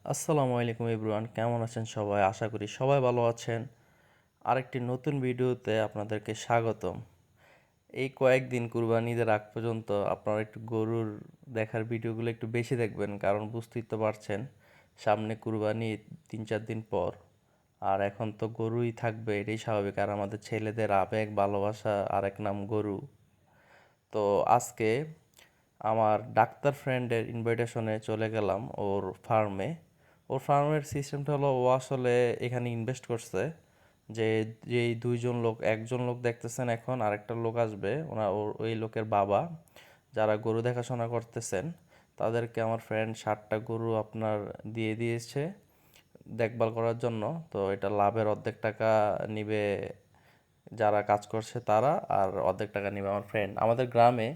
আসসালামু আলাইকুম এভরিওয়ান, কেমন আছেন সবাই? আশা করি সবাই ভালো আছেন। আরেকটি নতুন ভিডিওতে আপনাদেরকে স্বাগতম। এই কয়েকদিন কুরবানি ঈদের আগ পর্যন্ত আপনারা একটু গরুর দেখার ভিডিওগুলো একটু বেশি দেখবেন, কারণ বুঝতেই তো পারছেন সামনে কুরবানি 3-4 দিন পর। আর এখন তো গরুই থাকবে, এটাই স্বাভাবিক। আর আমাদের ছেলেদের আবেগ ভালোবাসা আরেক নাম গরু। তো আজকে আমার ডাক্তার ফ্রেন্ডের ইনভাইটেশনে চলে গেলাম ওর ফার্মে। ওর ফার্মের সিস্টেমটা হলো, ও আসলে এখানে ইনভেস্ট করছে যে যেই দুইজন লোক, একজন লোক দেখতেছেন, এখন আরেকটা লোক আসবে, ওই লোকের বাবা, যারা গরু দেখাশোনা করতেছেন তাদেরকে আমার ফ্রেন্ড 60টা গরু আপনার দিয়ে দিয়েছে দেখভাল করার জন্য। তো এটা লাভের অর্ধেক টাকা নিবে যারা কাজ করছে তারা, আর অর্ধেক টাকা নিবে আমার ফ্রেন্ড। আমাদের গ্রামে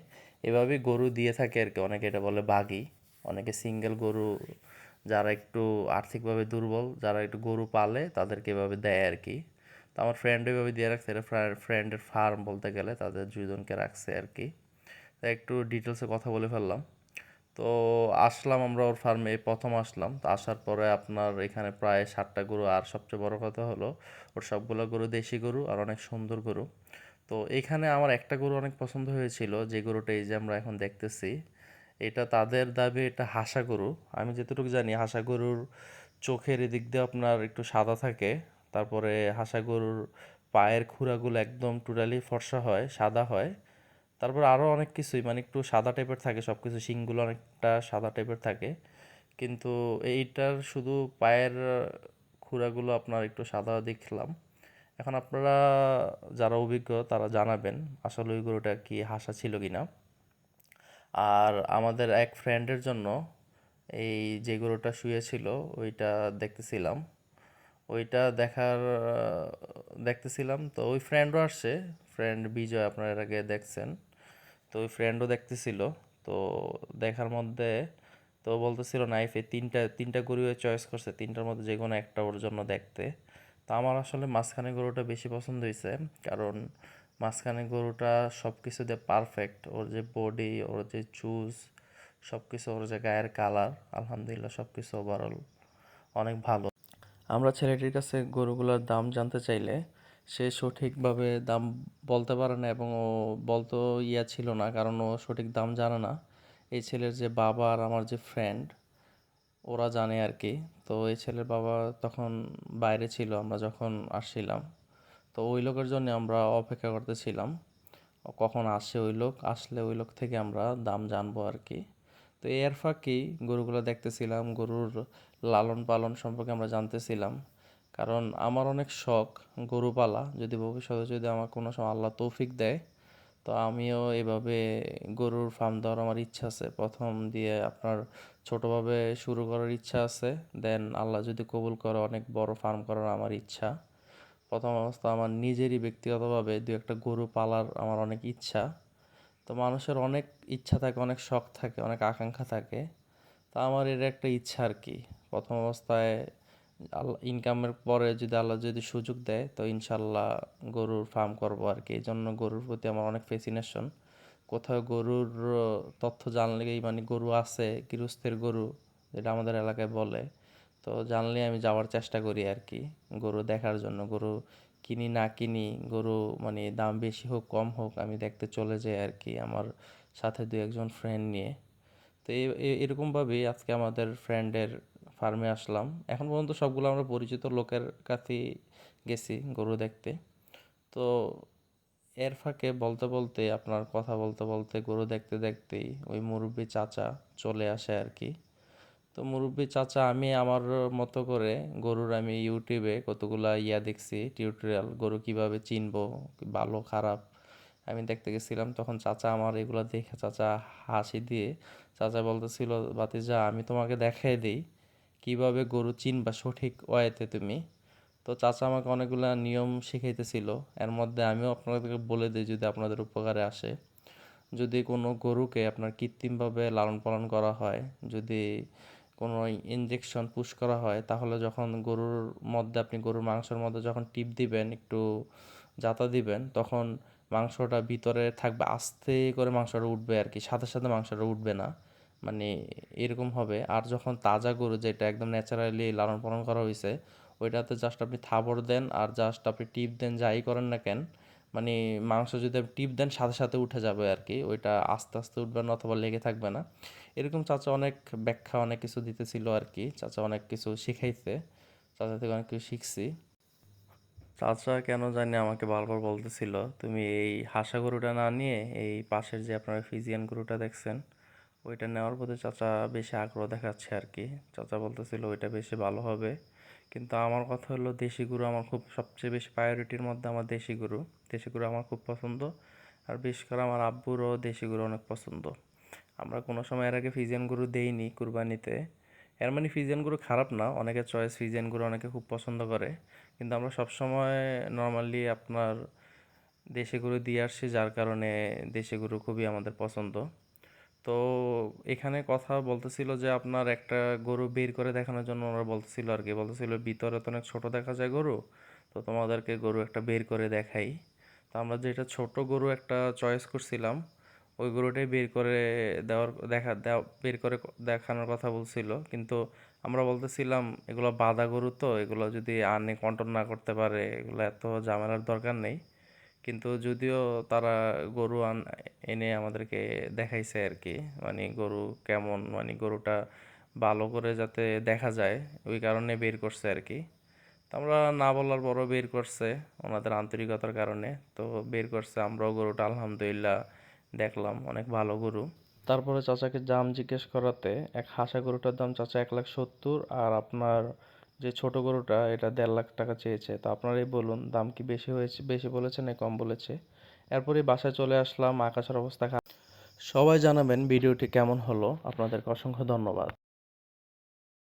এভাবেই গরু দিয়ে থাকে আর কি। অনেকে এটা বলে বাগি, অনেকে সিঙ্গেল গরু, যারা একটু আর্থিকভাবে দুর্বল, যারা একটু গরু পালে তাদেরকে এভাবে দেয় আর কি। তো আমার ফ্রেন্ড এভাবে দিয়ে রাখছে, এটা ফ্রেন্ডের ফার্ম বলতে গেলে, তাদের দুজনকে রাখছে আর কি। তাই একটু ডিটেলসে কথা বলে ফেললাম। তো আসলাম আমরা ওর ফার্মে, প্রথম আসলাম। তো আসার পরে আপনার এখানে প্রায় 60টা গরু, আর সবচেয়ে বড় কথা হলো ওর সবগুলো গরু দেশি গরু আর অনেক সুন্দর গরু। তো এখানে আমার একটা গরু অনেক পছন্দ হয়েছিল, যে গরুটা এই যে আমরা এখন দেখতেছি। এটা তাদের দাবি এটা হাসা গরু। আমি যতটুকু জানি হাসা গরুর চোখের এদিক দিয়ে আপনার একটু সাদা থাকে, তারপরে হাসা গরুর পায়ের খুরাগুলো একদম টোটালি ফর্সা হয়, সাদা হয়। তারপর আরও অনেক কিছুই মানে একটু সাদা টাইপের থাকে সব কিছু, শিংগুলো অনেকটা সাদা টাইপের থাকে। কিন্তু এইটার শুধু পায়ের খুরাগুলো আপনার একটু সাদা দেখলাম। এখন আপনারা যারা অভিজ্ঞ তারা জানাবেন আসলে ওই গরুটা কি হাসা ছিল কিনা। আর আমাদের এক ফ্রেন্ডের জন্য এই যে গরুটা শুয়েছিল ওইটা দেখতেছিলাম। ওইটা দেখতেছিলাম। তো ওই ফ্রেন্ডও আসছে, ফ্রেন্ড বিজয়, আপনারা এর আগে দেখছেন। তো ওই ফ্রেন্ডও দেখতেছিল। তো দেখার মধ্যে তো বলতেছিল নাইফে তিনটা তিনটা গরু চয়েস করছে, তিনটার মধ্যে যে কোনো একটা ওর জন্য দেখতে। তো আমার আসলে মাঝখানে গরুটা বেশি পছন্দ হয়েছে, কারণ মাঝখানে গরুটা সব কিছু দিয়ে পারফেক্ট। ওর যে বডি, ওর যে চুজ, সব কিছু, ওর যে গায়ের কালার, আলহামদুলিল্লাহ সব কিছু ওভারঅল অনেক ভালো। আমরা ছেলেটির কাছে গরুগুলোর দাম জানতে চাইলে সে সঠিকভাবে দাম বলতে পারে না, এবং ও বলতো ছিল না, কারণ ও সঠিক দাম জানে না। এই ছেলের যে বাবা আর আমার যে ফ্রেন্ড, ওরা জানে আর কি। তো এই ছেলের বাবা তখন বাইরে ছিল আমরা যখন আসছিলাম। তো ওই লোকের জন্য আমরা অপেক্ষা করতেছিলাম, ও কখন আসে, ওই লোক আসলে ওই লোক থেকে আমরা দাম জানবো আর কি। তো এর ফাঁকেই গরুগুলো দেখতেছিলাম, গরুর লালন পালন সম্পর্কে আমরা জানতেছিলাম। কারণ আমার অনেক শখ গরু পালা, যদি ভবিষ্যতে যদি আমার কোনো সময় আল্লাহ তৌফিক দেয়, তো আমিও এভাবে গরুর ফার্ম দেওয়ার আমার ইচ্ছা আছে। প্রথম দিয়ে আপনার ছোটোভাবে শুরু করার ইচ্ছা আছে, দেন আল্লাহ যদি কবুল করে অনেক বড় ফার্ম করার আমার ইচ্ছা। প্রথম অবস্থা আমার নিজেরই ব্যক্তিগতভাবে দু একটা গরু পালার আমার অনেক ইচ্ছা। তো মানুষের অনেক ইচ্ছা থাকে, অনেক শখ থাকে, অনেক আকাঙ্ক্ষা থাকে। তা আমার এর একটা ইচ্ছা আর কি। প্রথম অবস্থায় আল্লাহ ইনকামের পরে যদি আল্লাহ যদি সুযোগ দেয়, তো ইনশাল্লাহ গরুর ফার্ম করব আর কি। এই জন্য গরুর প্রতি আমার অনেক ফ্যাসিনেশন। কোথাও গরুর তথ্য জানলেই, মানে গরু আছে, গৃহস্থের গরু যেটা আমাদের এলাকায় বলে, তো জানলে আমি যাওয়ার চেষ্টা করি আর কি, গরু দেখার জন্য। গরু কিনি না কিনি, গরু মানে দাম বেশি হোক কম হোক, আমি দেখতে চলে যাই আর কি আমার সাথে দু একজন ফ্রেন্ড নিয়ে। তো এরকমভাবেই আজকে আমাদের ফ্রেন্ডের ফার্মে আসলাম। এখন পর্যন্ত সবগুলো আমরা পরিচিত লোকের কাছেই গেছি গরু দেখতে। তো এর ফাঁকে বলতে বলতে, আপনার কথা বলতে বলতে, গরু দেখতে দেখতেই ওই মুরব্বি চাচা চলে আসে আর কি। তো মুরব্বি চাচা, আমি আমার মতো করে গরুর আমি ইউটিউবে কতগুলা দেখছি টিউটোরিয়াল, গরু কিভাবে চিনবো ভালো খারাপ, আমি দেখতে গেছিলাম। তখন চাচা আমার এগুলো দেখে চাচা হাসি দিয়ে চাচা বলতেছিল, ভাতিজা আমি তোমাকে দেখাই দিই কিভাবে গরু চিনবা সঠিক ওয়েতে তুমি। তো চাচা আমাকে অনেকগুলা নিয়ম শিখাইতেছিল, এর মধ্যে আমিও আপনাদেরকে বলে দিই যদি আপনাদের উপকারে আসে। যদি কোনো গরুকে আপনার কৃত্রিমভাবে লালন পালন করা হয়, যদি কোনো ইনজেকশন পুশ করা হয়, তাহলে যখন গরুর মধ্যে, আপনি গরুর মাংসের মধ্যে যখন টিপ দিবেন, একটু জাতা দিবেন, তখন মাংসটা ভিতরে থাকবে, আস্তে করে মাংসটা উঠবে আর কি, সাথে সাথে মাংসটা উঠবে না। মানে এরকম হবে। আর যখন তাজা গরু যেটা একদম ন্যাচারালি লালন পালন করা হয়েছে, ওইটাতে জাস্ট আপনি থাবড় দেন আর জাস্ট আপনি টিপ দেন, যাই করেন না কেন, মানে মাংস যদি আপনি টিপ দেন সাথে সাথে উঠে যাবে আর কি, ওইটা আস্তে আস্তে উঠবে না অথবা লেগে থাকবে না। এরকম চাচা অনেক ব্যাখ্যা অনেক কিছু দিতেছিল আর কি, চাচা অনেক কিছু শিখাইছে, চাচা থেকে অনেক কিছু শিখছি। চাচা কেন জানি আমাকে বারবার বলতেছিল, তুমি এই হাসা গরুটা না নিয়ে এই পাশের যে আপনারা ফিজিয়ান গরুটা দেখছেন ওইটা নেওয়ার প্রতি চাচা বেশি আগ্রহ দেখাচ্ছে আর কি। চাচা বলতেছিল ওইটা বেশি ভালো হবে, কিন্তু আমার কথা হলো দেশি গরু আমার খুব সবচেয়ে বেশি প্রায়োরিটির মধ্যে আমার দেশি গরু। দেশি গরু আমার খুব পছন্দ, আর বিশেষ করে আমার আব্বুরও দেশি গরু অনেক পছন্দ। আমরা কোনো সময় এর আগে ফিজিয়ান গরু দেইনি কুরবানিতে। এর মানে ফিজিয়ান গরু খারাপ না, অনেকের চয়েস, ফিজিয়ান গরু অনেকে খুব পছন্দ করে, কিন্তু আমরা সবসময় নর্মালি আপনার দেশি গরু দিয়ে আসছি, যার কারণে দেশি গরু খুবই আমাদের পছন্দ। তো এখানে কথা বলতেছিল যে আপনার একটা গরু বের করে দেখানোর জন্য ওরা বলতেছিল আর কি, বলতেছিল ভিতরে তো অনেক ছোট দেখা যায় গরু, তো তোমাদেরকে গরু একটা বের করে দেখাই। তো আমরা যেটা ছোট গরু একটা চয়েস করছিলাম, ওই গরুটাই বের করে বের করে দেখানোর কথা বলছিল, কিন্তু আমরা বলতেছিলাম এগুলো বাঁধা গরু, তো এগুলো যদি আনে কন্ট্রোল না করতে পারে, এগুলো এত ঝামেলার দরকার নেই। কিন্তু যদিও তারা গরু এনে আমাদেরকে দেখাইছে আর কি, মানে গরু কেমন, মানে গরুটা ভালো করে যাতে দেখা যায় ওই কারণে বের করছে আর কি। তো আমরা না বলার পরও বের করছে ওনাদের আন্তরিকতার কারণে। তো বের করছে, আমরাও গরুটা আলহামদুলিল্লাহ দেখলাম, অনেক ভালো গরু। তারপরে চাচাকে দাম জিজ্ঞেস করাতে এক হাসা গরুটার দাম চাচা 1,70,000, আর আপনার যে ছোট গরুটা এটা 1.5 লাখ টাকা চেয়েছে। তো আপনারাই বলুন দাম কি বেশি হয়েছে, বেশি বলেছে না কম বলেছে। এরপরই বাসায় চলে আসলাম, আকাশের অবস্থা খারাপ। সবাই জানাবেন ভিডিওটি কেমন হলো, আপনাদেরকে অসংখ্য ধন্যবাদ।